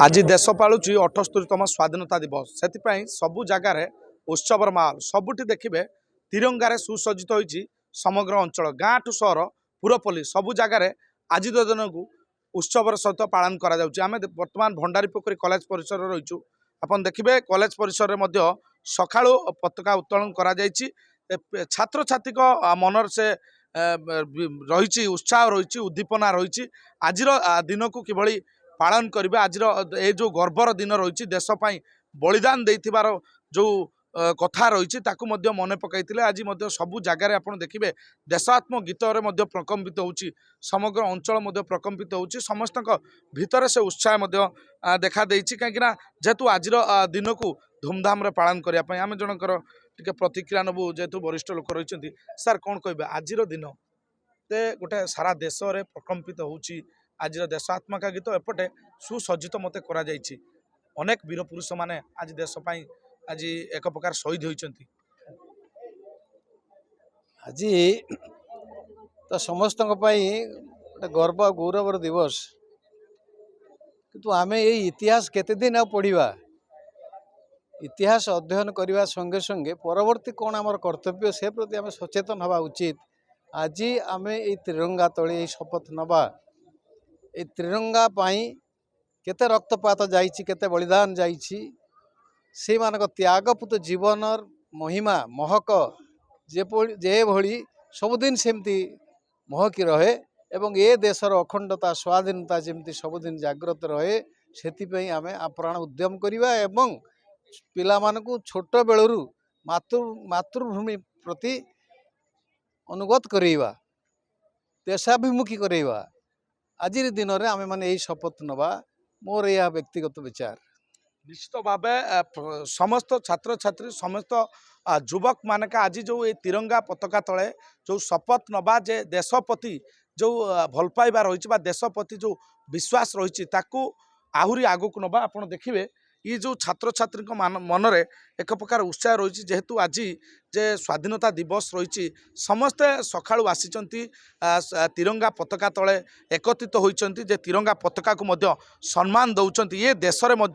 आज देश पालुची 78तम स्वाधीनता दिवस से सबु जगार उत्सवर माहौल सबुठी देखिए तिरंगार सुसज्जित होती समग्र अंचल गाँ ठू सहर पुरपल्ली सबु जगार आज दिन को उत्सवर सहित पालन करें बर्तमान भंडारी पोखरी कॉलेज परिसर रहीचु आपन देखिए कॉलेज परिसर में सका पताका उत्तोलन कर छात्र छात्री मनर से रही उत्साह रही उद्दीपना रही आज दिन को किभली पालन करेंगे आज ये जो गर्वर दिन रही देशपाई बलिदान देथिबार जो कथा रही मन पकई आज सबू जगार आप देखिए देशात्मक गीत प्रकम्पित होची समग्र अंचल प्रकम्पित होची समस्त भितर से उत्साह देखा देछि कहीं जेहेतु आज दिन को धूमधाम रे पालन करने आम जनकर टिके प्रतिक्रिया नबू जेहेतु वरिष्ठ लोक रही सार कौन कहे आज दिन ते गोटे सारा देश में प्रकम्पित होची आज देशात्मक गीत एपटे सुसज्जित मत करा अनेक वीर पुरुष माने आज देशपाई आज एक प्रकार शहीद होती आज तो समस्त गोटे गर्व गौरवर दिवस किंतु आमे ये इतिहास केते दिन आ पढ़िबा इतिहास अध्ययन करने संगे संगे परवर्ती कौन आमर कर्तव्य से प्रति आम सचेतन हवा उचित। आज आमे ये तिरंगा तले शपथ नवा ये तिरंगा पाई केते रक्तपात जाइछि केते बलिदान जाइछि से मानक त्यागपूत जीवन महिमा महक जे भली सबुदिन सेमती महकी रहे एवं ए देशर अखंडता स्वाधीनता जमती सबुदिन जाग्रत रहे से आमे आप्राण उद्यम करिबा एवं पिला मानकु छोट बेलरू मातृभूमि प्रति अनुगत करेवा देशाभिमुखी करेवा आज दिन में आमे माने यही शपथ नवा मोर यह व्यक्तिगत विचार। निश्चित भाव समस्त छात्र छात्री समस्त युवक मानक आज जो ये तिरंगा पताका तले जो शपथ नवा जे देशपति जो भल पाइबा रही देशपति जो विश्वास रही आहरी आगक नवा आप देखिए ये जो छात्र छात्री मनरे एक प्रकार उत्साह रही जेहेतु आज जे स्वाधीनता दिवस रही समस्ते सकाळु आसी तिरंगा पताका तले एकत्रित होती जे तिरंगा पताका को मध्य सम्मान दौरान ये देश में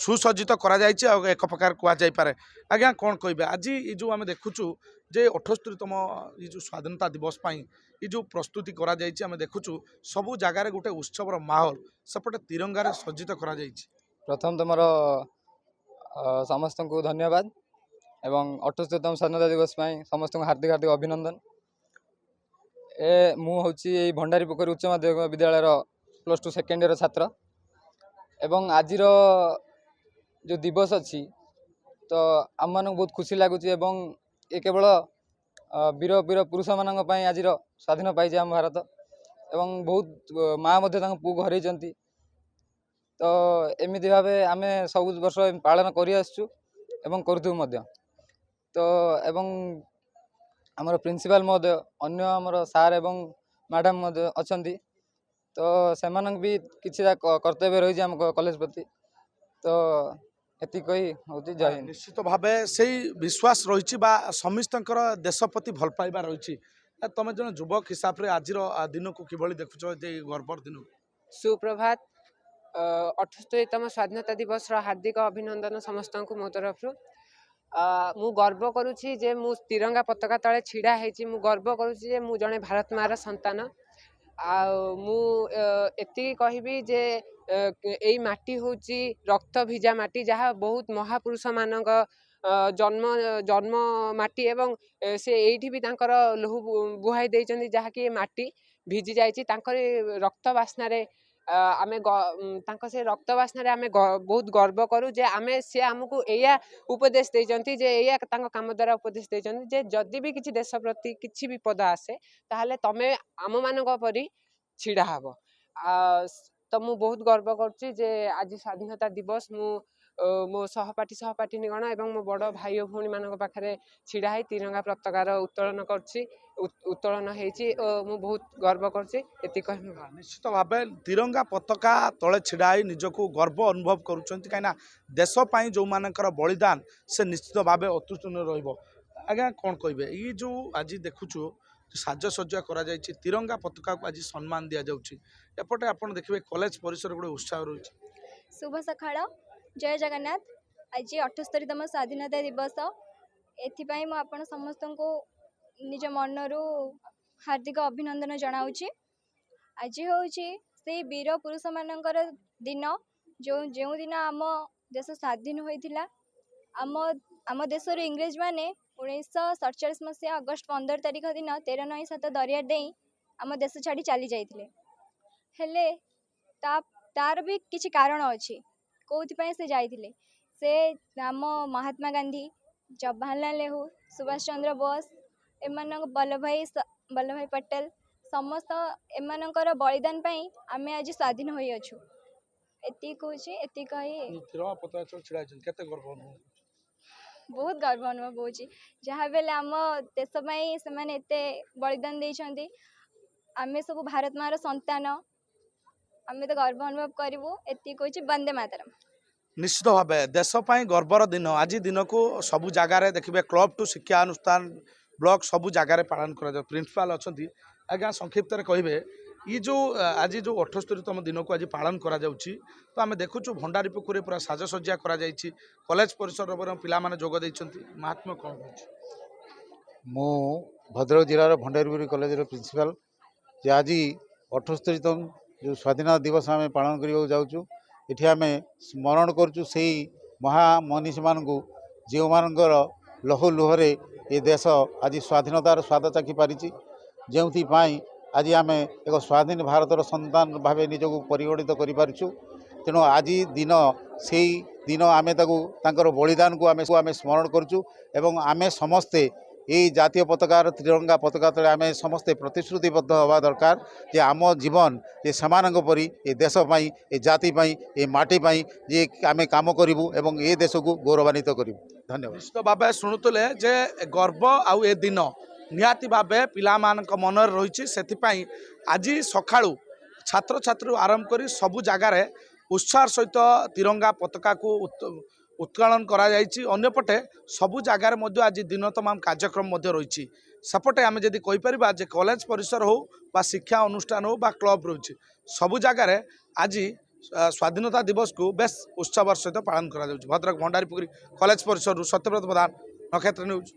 सुसज्जित करा एक प्रकार कहुपे आज्ञा कौन कहे आज ये जो आम देखुचु जे 78तम ये जो स्वाधीनता दिवस ये जो प्रस्तुति करा आम देखुचु सबू जगार गोटे उत्सवर माहौल सेपटे तिरंगार सज्जित करा प्रथम तो मोर समस्त को धन्यवाद एवं 78तम स्वाधीनता दिवस समस्त को हार्दिक हार्दिक अभिनंदन। मु हूँ भंडारी पोखरी उच्च माध्यमिक विद्यालय +2 सेकेंड ईयर छात्र एवं आज जो दिवस अच्छी तो आम मान बहुत खुशी लगुच ये केवल वीर वीर पुरुष मान आज स्वाधीन पाई आम भारत एवं बहुत माँ पु घर तो एमती भाव आम सब वर्ष पालन कर तो एवं आमर प्रिंसिपल महोदय अन्य आमर सार एवं मैडम अच्छा तो से भी किसी कर्तव्य रही आम कॉलेज प्रति तो एति कही होती जय हिंद। निश्चित भाव से विश्वास रही समस्त देशप्रति भल पाइबा रही तुम जन युवक हिसाब से आज दिन को किभली देखुच गर्वर दिन सुप्रभात 78तम स्वाधीनता दिवस हार्दिक अभिनंदन समस्त को मो तरफ मु गर्व करुछि जे मु तिरंगा पताका तले छिड़ा हेछि मु गर्व करुछि जे मु जने भारत मार संतान मु एति कहबी जे एई माटी होछि रक्त भिजा माटी जहाँ बहुत महापुरुष मानक जन्म जन्म माटी एवं से एठी भी तांकर लोहु बुहाई देइचंदी जहाँ कि माटी भिजी जाइछि तांकर रक्त बास्नारे आमे से रक्त बास्नारे आमे बहुत गर्व करूँ जे आमे से आमको एया उपदेश देइचंती जे एया तांको काम द्वारा उपदेश देइचंती जे जदि भी किछि देश प्रति किछि विपद आसे ताहले तमे आम मानक परि छिड़ा हबो तो मु बहुत गर्व करुच्ची जे आज स्वाधीनता दिवस मु मो सहपाठी निगण एवं मो बड़ भाई और भौणी मान पाखे छिड़ा है तिरंगा पताकार उत्तोलन उत्तोलन मु बहुत गर्व करछि। निश्चित भाव तिरंगा पताका तले छिड़ा निजको गर्व अनुभव करुँच कहीं देशपाई जो मानकर बलिदान से निश्चित भाव अतुलनीय रहिबो। आज्ञा कौन कहे ये जो आज देखुचु ସାଜସଜ୍ଜା କରାଯାଇଛି ତିରଙ୍ଗା ପତାକାକୁ ଆଜି ସମ୍ମାନ ଦିଆଯାଉଛି। ଏପଟେ ଆପଣ ଦେଖିବେ କଲେଜ ପରିସର ଗୋଟେ ଉତ୍ସାହ ରହିଛି। शुभ सकाळ जय जगन्नाथ आज 78तम स्वाधीनता दिवस एथिपाई मु आपण समस्त को निज मनरू हार्दिक अभिनंदन जनाऊँगी। आज हूँ से वीर पुरुष मानकर दिन जो दिन आम देश स्वाधीन होता आम आम देशर इंग्रेज माने 1947 मसीहा अगस्ट 15 तारिख दिन 13 नई 7 दरिया डेई आम देश छाड़ी चली जाते हेले तार भी किसी कारण अच्छी कौन से जाइए से आम महात्मा गांधी जवाहरलाल नेहरू सुभाष चंद्र बोस एम वल्लभ भाई पटेल समस्त एमनकर बलिदान पाई आमे आज स्वाधीन होई अछु। एति कहूँ एति कही तिरंगा पताका छिड़ा केते गर्व अनुभव बहुत गर्व अनुभव होची जहाँ बेले आम देश पाई से माने एते बलिदान देइछंती आमे सब भारत मार संतान आमे तो गर्व अनुभव करूँ। एति कहूँ वंदे मातरम। निश्चित भाव देश ପାଇଁ गर्वर दिन आज दिन को सबू जगार देखिए क्लब टू शिक्षा अनुष्ठान ब्लॉक सबू जगार पालन कर प्रिंसिपाल अच्छा आज्ञा संक्षिप्त कहे ये जो आज जो 78तम दिन को आज पालन करा जाउछि तो आम देखुचु भंडारी पुकुरे पूरा साजसज्जा करा जाइछि कॉलेज परिसर पिला माने जोग दैछन्ति महात्मा कौन होछि। मु भद्रक जिलार भंडारीपुरी कॉलेज प्रिंसिपाल जे आज 78तम जो स्वाधीनता दिवस आम पालन करने जाऊँ ये आम स्मरण करुँ से महामनीष मान जो मानकर लहु लुहरे ये देश आज स्वाधीनतार स्वाद चाखी पारिछि जो आज आम एक स्वाधीन भारतर संतान भाव निजक परिगणित करूँ। तेणु आज दिन से दिन आम ताकर बलिदान को आम स्मरण करुँ एवं आम समस्ते यही जातीय पताकार तिरंगा पताका तले आम समस्ते प्रतिश्रुतिबद्ध हवा दरकार जे आम जीवन जे समानक परी ए देश पाई ए जाति पाई ए माटी पाई जे आम काम करूँ एवं ए देश को गौरवान्वित करूँ। धन्यवाद। निश्चित भाव शुणुले जे गर्व आउ ए दिन निहाती भावे पिला मानक मनर रही से आज सकाळू छात्र छात्री आरंभ कर सबू जगार उत्साह सहित तिरंगा पताका को उत्कलन करा जायछि। अन्यपटे सबू जगार आज दिन तमाम कार्यक्रम रही सेपटे आम जदि कहीपर जे कॉलेज परिसर हो बा शिक्षा अनुष्ठान हो बा क्लब रही सबू जगार आज स्वाधीनता दिवस को बेस उत्सव सहित पालन करा जाउछि। भद्रक भंडारीपुरी कॉलेज परिसर सत्यव्रत प्रधान नक्षत्र न्यूज।